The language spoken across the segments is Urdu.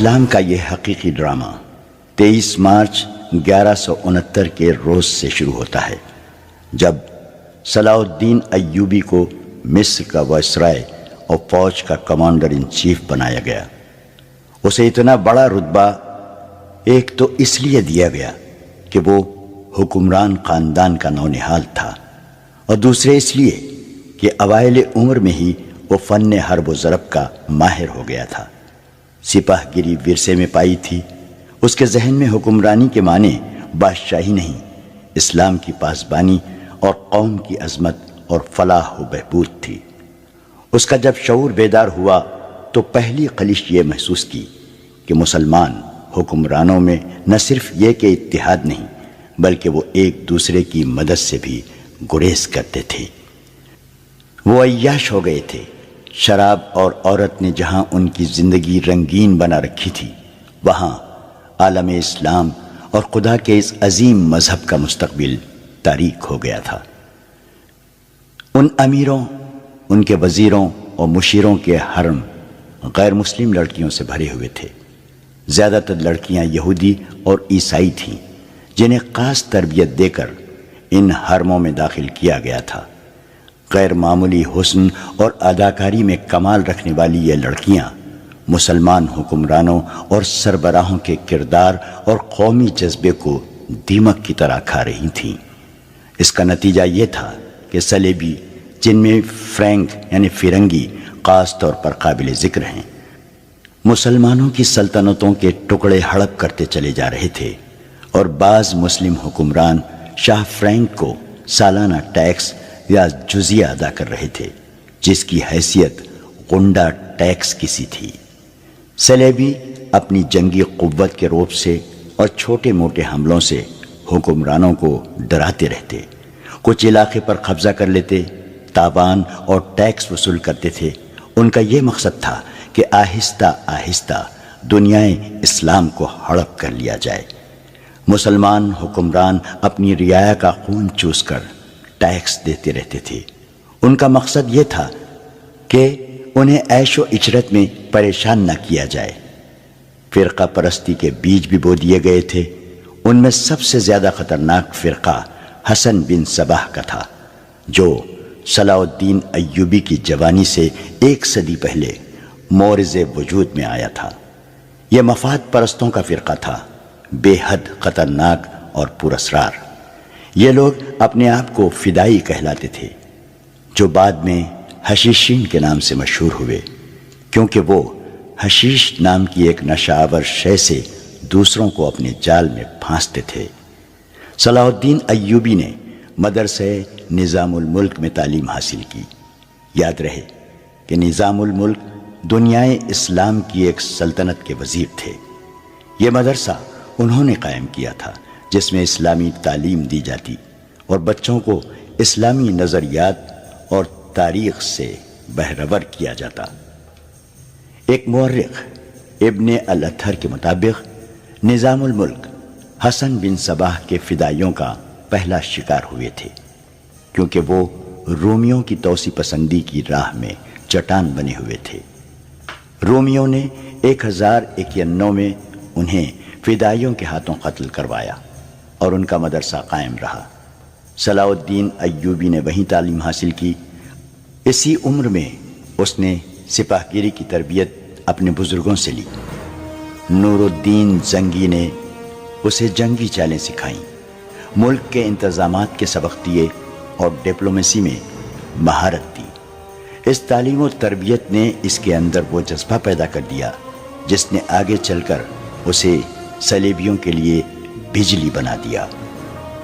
اسلام کا یہ حقیقی ڈرامہ 23 مارچ 1169 کے روز سے شروع ہوتا ہے، جب صلاح الدین ایوبی کو مصر کا وائسرائے اور فوج کا کمانڈر ان چیف بنایا گیا۔ اسے اتنا بڑا رتبہ ایک تو اس لیے دیا گیا کہ وہ حکمران خاندان کا نونہال تھا، اور دوسرے اس لیے کہ اوائل عمر میں ہی وہ فن حرب و ضرب کا ماہر ہو گیا تھا۔ سپاہ گیری ورثے میں پائی تھی۔ اس کے ذہن میں حکمرانی کے معنی بادشاہی نہیں، اسلام کی پاسبانی اور قوم کی عظمت اور فلاح و بہبود تھی۔ اس کا جب شعور بیدار ہوا تو پہلی خلش یہ محسوس کی کہ مسلمان حکمرانوں میں نہ صرف یہ کہ اتحاد نہیں، بلکہ وہ ایک دوسرے کی مدد سے بھی گریز کرتے تھے۔ وہ عیاش ہو گئے تھے۔ شراب اور عورت نے جہاں ان کی زندگی رنگین بنا رکھی تھی، وہاں عالم اسلام اور خدا کے اس عظیم مذہب کا مستقبل تاریک ہو گیا تھا۔ ان امیروں، ان کے وزیروں اور مشیروں کے حرم غیر مسلم لڑکیوں سے بھرے ہوئے تھے۔ زیادہ تر لڑکیاں یہودی اور عیسائی تھیں، جنہیں خاص تربیت دے کر ان حرموں میں داخل کیا گیا تھا۔ غیر معمولی حسن اور اداکاری میں کمال رکھنے والی یہ لڑکیاں مسلمان حکمرانوں اور سربراہوں کے کردار اور قومی جذبے کو دیمک کی طرح کھا رہی تھیں۔ اس کا نتیجہ یہ تھا کہ صلیبی، جن میں فرینک یعنی فرنگی خاص طور پر قابل ذکر ہیں، مسلمانوں کی سلطنتوں کے ٹکڑے ہڑپ کرتے چلے جا رہے تھے، اور بعض مسلم حکمران شاہ فرینک کو سالانہ ٹیکس یا جزیہ ادا کر رہے تھے، جس کی حیثیت غنڈہ ٹیکس کی سی تھی۔ صلیبی اپنی جنگی قوت کے رعب سے اور چھوٹے موٹے حملوں سے حکمرانوں کو ڈراتے رہتے، کچھ علاقے پر قبضہ کر لیتے، تاوان اور ٹیکس وصول کرتے تھے۔ ان کا یہ مقصد تھا کہ آہستہ آہستہ دنیائے اسلام کو ہڑپ کر لیا جائے۔ مسلمان حکمران اپنی رعایا کا خون چوس کر ٹیکس دیتے رہتے تھے۔ ان کا مقصد یہ تھا کہ انہیں عیش و عشرت میں پریشان نہ کیا جائے۔ فرقہ پرستی کے بیج بھی بو دیے گئے تھے۔ ان میں سب سے زیادہ خطرناک فرقہ حسن بن صباح کا تھا، جو صلاح الدین ایوبی کی جوانی سے 1 صدی پہلے مورز وجود میں آیا تھا۔ یہ مفاد پرستوں کا فرقہ تھا، بے حد خطرناک اور پراسرار۔ یہ لوگ اپنے آپ کو فدائی کہلاتے تھے، جو بعد میں حشیشین کے نام سے مشہور ہوئے، کیونکہ وہ حشیش نام کی ایک نشہ آور شے سے دوسروں کو اپنے جال میں پھانستے تھے۔ صلاح الدین ایوبی نے مدرسہ نظام الملک میں تعلیم حاصل کی۔ یاد رہے کہ نظام الملک دنیائے اسلام کی ایک سلطنت کے وزیر تھے۔ یہ مدرسہ انہوں نے قائم کیا تھا، جس میں اسلامی تعلیم دی جاتی اور بچوں کو اسلامی نظریات اور تاریخ سے بہرور کیا جاتا۔ ایک مورخ ابن الاطہر کے مطابق نظام الملک حسن بن صباح کے فدائیوں کا پہلا شکار ہوئے تھے، کیونکہ وہ رومیوں کی توسیع پسندی کی راہ میں چٹان بنے ہوئے تھے۔ رومیوں نے 1091 میں انہیں فدائیوں کے ہاتھوں قتل کروایا اور ان کا مدرسہ قائم رہا۔ صلاح الدین ایوبی نے وہیں تعلیم حاصل کی۔ اسی عمر میں اس نے سپاہ گیری کی تربیت اپنے بزرگوں سے لی۔ نور الدین زنگی نے اسے جنگی چالیں سکھائیں، ملک کے انتظامات کے سبق دیے اور ڈپلومیسی میں مہارت دی۔ اس تعلیم و تربیت نے اس کے اندر وہ جذبہ پیدا کر دیا جس نے آگے چل کر اسے صلیبیوں کے لیے بجلی بنا دیا۔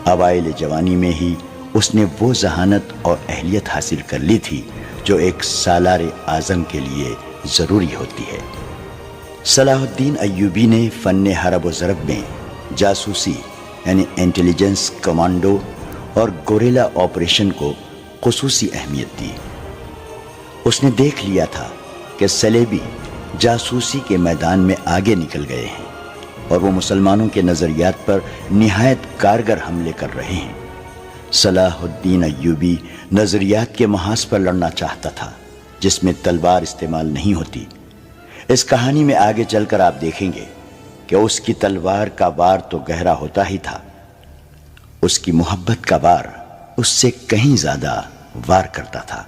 اوائل جوانی میں ہی اس نے وہ ذہانت اور اہلیت حاصل کر لی تھی جو ایک سالار اعظم کے لیے ضروری ہوتی ہے۔ صلاح الدین ایوبی نے فن حرب و ضرب میں جاسوسی یعنی انٹیلیجنس، کمانڈو اور گوریلا آپریشن کو خصوصی اہمیت دی۔ اس نے دیکھ لیا تھا کہ صلیبی جاسوسی کے میدان میں آگے نکل گئے ہیں اور وہ مسلمانوں کے نظریات پر نہایت کارگر حملے کر رہے ہیں۔ صلاح الدین ایوبی نظریات کے محاذ پر لڑنا چاہتا تھا، جس میں تلوار استعمال نہیں ہوتی۔ اس کہانی میں آگے چل کر آپ دیکھیں گے کہ اس کی تلوار کا وار تو گہرا ہوتا ہی تھا، اس کی محبت کا وار اس سے کہیں زیادہ وار کرتا تھا۔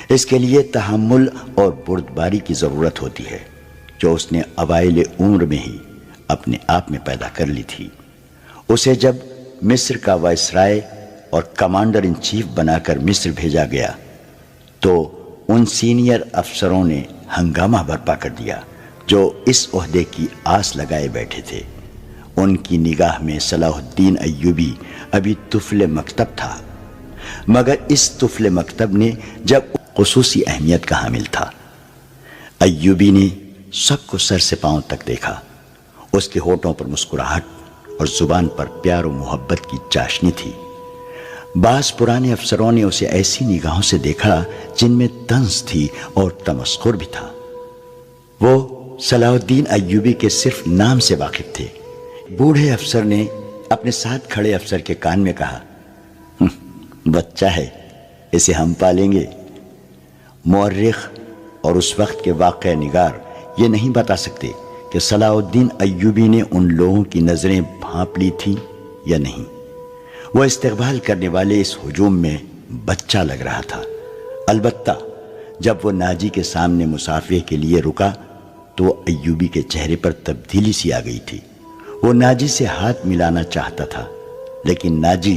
اس کے لیے تحمل اور بردباری کی ضرورت ہوتی ہے، جو اس نے اوائل عمر میں ہی اپنے آپ میں پیدا کر لی تھی۔ اسے جب مصر کا وائسرائے اور کمانڈر ان چیف بنا کر مصر بھیجا گیا تو ان سینئر افسروں نے ہنگامہ برپا کر دیا جو اس عہدے کی آس لگائے بیٹھے تھے۔ ان کی نگاہ میں صلاح الدین ایوبی ابھی طفل مکتب تھا، مگر اس طفل مکتب نے جب خصوصی اہمیت کا حامل تھا۔ ایوبی نے سب کو سر سے پاؤں تک دیکھا۔ اس کے ہونٹوں پر مسکراہٹ اور زبان پر پیار و محبت کی چاشنی تھی۔ بعض پرانے افسروں نے اسے ایسی نگاہوں سے دیکھا جن میں طنز تھی اور تمسخر بھی تھا۔ وہ صلاح الدین ایوبی کے صرف نام سے واقف تھے۔ بوڑھے افسر نے اپنے ساتھ کھڑے افسر کے کان میں کہا، بچہ ہے، اسے ہم پالیں گے۔ مورخ اور اس وقت کے واقعہ نگار یہ نہیں بتا سکتے کہ صلاح الدین ایوبی نے ان لوگوں کی نظریں بھانپ لی تھیں یا نہیں۔ وہ استقبال کرنے والے اس ہجوم میں بچہ لگ رہا تھا۔ البتہ جب وہ ناجی کے سامنے مصافحے کے لیے رکا تو وہ ایوبی کے چہرے پر تبدیلی سی آ گئی تھی۔ وہ ناجی سے ہاتھ ملانا چاہتا تھا، لیکن ناجی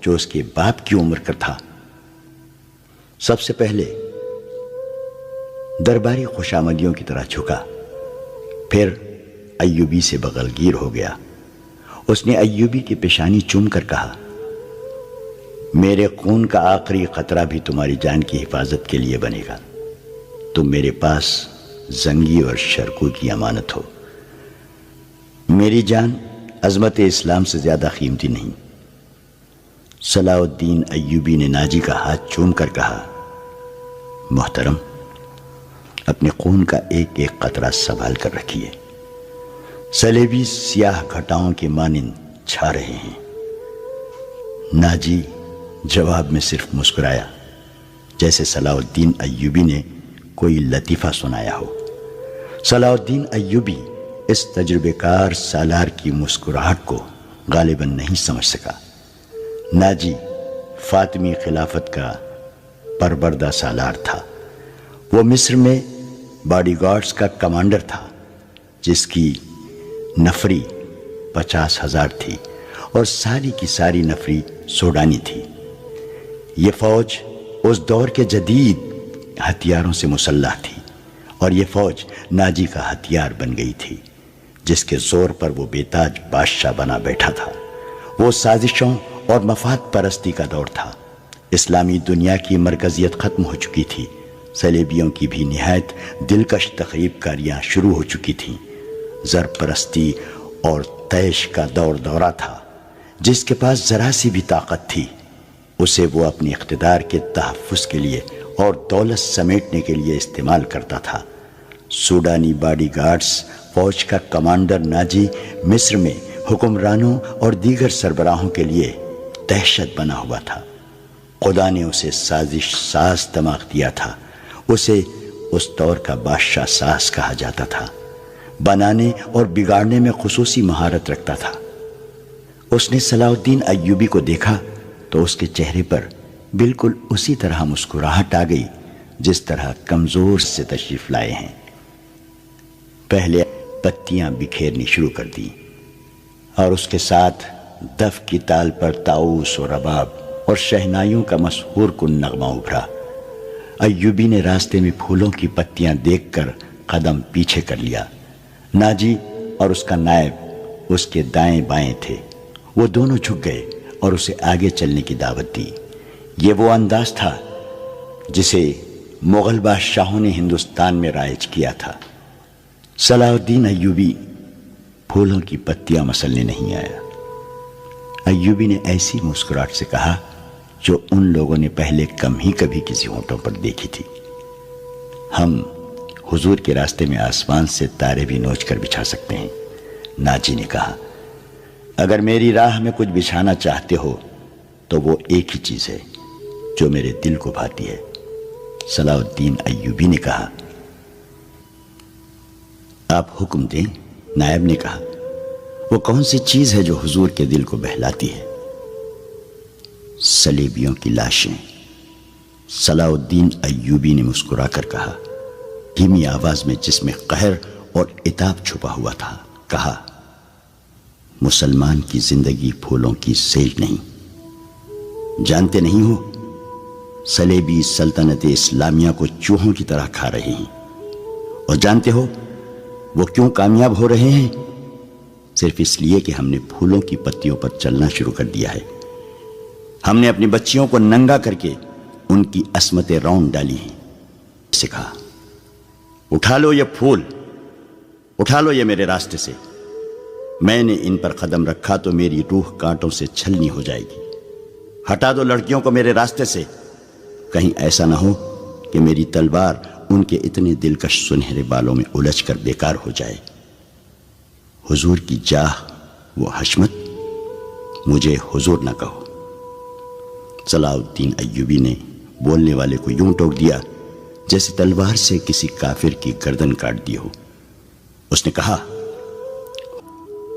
جو اس کے باپ کی عمر کا تھا، سب سے پہلے درباری خوشامدیوں کی طرح جھکا، پھر ایوبی سے بغل گیر ہو گیا۔ اس نے ایوبی کی پیشانی چوم کر کہا، میرے خون کا آخری قطرہ بھی تمہاری جان کی حفاظت کے لیے بنے گا۔ تم میرے پاس زنگی اور شرکو کی امانت ہو۔ میری جان عظمت اسلام سے زیادہ قیمتی نہیں۔ صلاح الدین ایوبی نے ناجی کا ہاتھ چوم کر کہا، محترم، اپنے خون کا ایک ایک قطرہ سنبھال کر رکھیے۔ سلیبی سیاہ گھٹاؤں کے مانند چھا رہے ہیں۔ ناجی جواب میں صرف مسکرایا، جیسے صلاح الدین ایوبی نے کوئی لطیفہ سنایا ہو۔ صلاح الدین ایوبی اس تجربے کار سالار کی مسکراہٹ کو غالباً نہیں سمجھ سکا۔ ناجی فاطمی خلافت کا پروردہ سالار تھا۔ وہ مصر میں باڈی گارڈز کا کمانڈر تھا، جس کی نفری 50,000 تھی اور ساری کی ساری نفری سوڈانی تھی۔ یہ فوج اس دور کے جدید ہتھیاروں سے مسلح تھی، اور یہ فوج ناجی کا ہتھیار بن گئی تھی، جس کے زور پر وہ بے تاج بادشاہ بنا بیٹھا تھا۔ وہ سازشوں اور مفاد پرستی کا دور تھا۔ اسلامی دنیا کی مرکزیت ختم ہو چکی تھی۔ صلیبیوں کی بھی نہایت دلکش تخریب کاریاں شروع ہو چکی تھیں۔ زر پرستی اور طیش کا دورہ تھا۔ جس کے پاس ذرا سی بھی طاقت تھی، اسے وہ اپنے اقتدار کے تحفظ کے لیے اور دولت سمیٹنے کے لیے استعمال کرتا تھا۔ سوڈانی باڈی گارڈز فوج کا کمانڈر ناجی مصر میں حکمرانوں اور دیگر سربراہوں کے لیے دہشت بنا ہوا تھا۔ خدا نے اسے سازش ساز دماغ دیا تھا۔ اسے اس دور کا بادشاہ ساز کہا جاتا تھا۔ بنانے اور بگاڑنے میں خصوصی مہارت رکھتا تھا۔ اس نے صلاح الدین ایوبی کو دیکھا تو اس کے چہرے پر بالکل اسی طرح مسکراہٹ آ گئی جس طرح کمزور سے تشریف لائے ہیں۔ پہلے پتیاں بکھیرنی شروع کر دی اور اس کے ساتھ دف کی تال پر طاؤس اور رباب اور شہنائیوں کا مسحور کن نغمہ ابھرا۔ ایوبی نے راستے میں پھولوں کی پتیاں دیکھ کر قدم پیچھے کر لیا۔ ناجی اور اس کا نائب اس کے دائیں بائیں تھے۔ وہ دونوں جھک گئے اور اسے آگے چلنے کی دعوت دی۔ یہ وہ انداز تھا جسے مغل بادشاہوں نے ہندوستان میں رائج کیا تھا۔ صلاح الدین ایوبی پھولوں کی پتیاں مسلنے نہیں آیا۔ ایوبی نے ایسی مسکراہٹ سے کہا جو ان لوگوں نے پہلے کم ہی کبھی کسی ہونٹوں پر دیکھی تھی۔ ہم حضور کے راستے میں آسمان سے تارے بھی نوچ کر بچھا سکتے ہیں۔ ناجی نے کہا، اگر میری راہ میں کچھ بچھانا چاہتے ہو تو وہ ایک ہی چیز ہے جو میرے دل کو بھاتی ہے۔ صلاح الدین ایوبی نے کہا، آپ حکم دیں، نائب نے کہا۔ وہ کون سی چیز ہے جو حضور کے دل کو بہلاتی ہے؟ صلیبیوں کی لاشیں، صلاح الدین ایوبی نے مسکرا کر کہا، دھیمی آواز میں جس میں قہر اور عتاب چھپا ہوا تھا، کہا، مسلمان کی زندگی پھولوں کی سیج نہیں۔ جانتے نہیں ہو صلیبی سلطنت اسلامیہ کو چوہوں کی طرح کھا رہے ہیں، اور جانتے ہو وہ کیوں کامیاب ہو رہے ہیں؟ صرف اس لیے کہ ہم نے پھولوں کی پتیوں پر چلنا شروع کر دیا ہے۔ ہم نے اپنی بچیوں کو ننگا کر کے ان کی عصمتیں رون ڈالی ہیں۔ اسے کہا، اٹھا لو یہ پھول، اٹھا لو یہ میرے راستے سے۔ میں نے ان پر قدم رکھا تو میری روح کانٹوں سے چھلنی ہو جائے گی۔ ہٹا دو لڑکیوں کو میرے راستے سے، کہیں ایسا نہ ہو کہ میری تلوار ان کے اتنے دلکش سنہرے بالوں میں الجھ کر بیکار ہو جائے۔ حضور کی جاہ وہ حشمت، مجھے حضور نہ کہو۔ صلاح الدین ایوبی نے بولنے والے کو یوں ٹوک دیا جیسے تلوار سے کسی کافر کی گردن کاٹ دی ہو۔ اس نے کہا،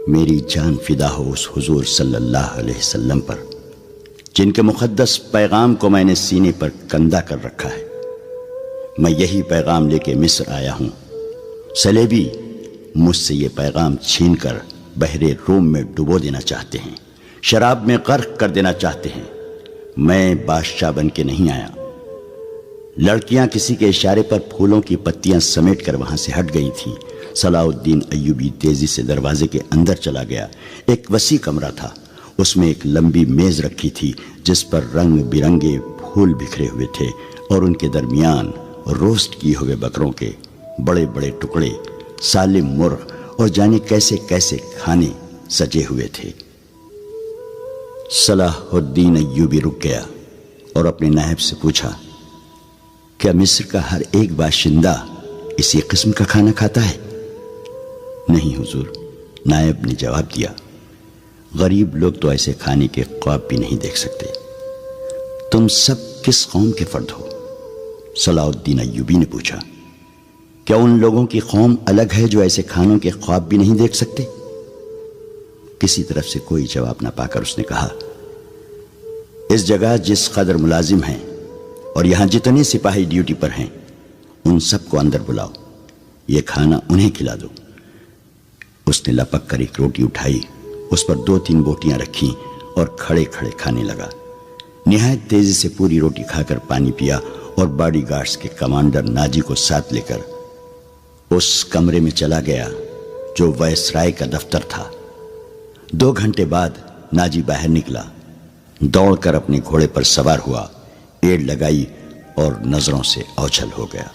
میری جان فدا ہو اس حضور صلی اللہ علیہ وسلم پر جن کے مقدس پیغام کو میں نے سینے پر کندہ کر رکھا ہے۔ میں یہی پیغام لے کے مصر آیا ہوں۔ صلیبی مجھ سے یہ پیغام چھین کر بحر روم میں ڈبو دینا چاہتے ہیں، شراب میں غرق کر دینا چاہتے ہیں۔ میں بادشاہ بن کے نہیں آیا۔ لڑکیاں کسی کے اشارے پر پھولوں کی پتیاں سمیٹ کر وہاں سے ہٹ گئی تھیں۔ صلاح الدین ایوبی تیزی سے دروازے کے اندر چلا گیا۔ ایک وسیع کمرہ تھا، اس میں ایک لمبی میز رکھی تھی جس پر رنگ برنگے پھول بکھرے ہوئے تھے، اور ان کے درمیان روسٹ کیے ہوئے بکروں کے بڑے بڑے ٹکڑے، سالم مرغ اور جانے کیسے کیسے کھانے سجے ہوئے تھے۔ صلاح الدین ایوبی رک گیا اور اپنے نائب سے پوچھا، کیا مصر کا ہر ایک باشندہ اسی قسم کا کھانا کھاتا ہے؟ نہیں حضور، نائب نے جواب دیا، غریب لوگ تو ایسے کھانے کے خواب بھی نہیں دیکھ سکتے۔ تم سب کس قوم کے فرد ہو؟ صلاح الدین ایوبی نے پوچھا، کیا ان لوگوں کی قوم الگ ہے جو ایسے کھانوں کے خواب بھی نہیں دیکھ سکتے؟ کسی طرف سے کوئی جواب نہ پا کر اس نے کہا، اس جگہ جس قدر ملازم ہیں اور یہاں جتنے سپاہی ڈیوٹی پر ہیں، ان سب کو اندر بلاؤ، یہ کھانا انہیں کھلا دو۔ اس نے لپک کر ایک روٹی اٹھائی، اس پر 2-3 بوٹیاں رکھیں اور کھڑے کھڑے کھانے لگا۔ نہایت تیزی سے پوری روٹی کھا کر پانی پیا اور باڈی گارڈز کے کمانڈر ناجی کو ساتھ لے کر اس کمرے میں چلا گیا جو وائسرائے کا دفتر تھا۔ 2 گھنٹے بعد ناجی باہر نکلا، دوڑ کر اپنے گھوڑے پر سوار ہوا، ایڑ لگائی اور نظروں سے اوجھل ہو گیا۔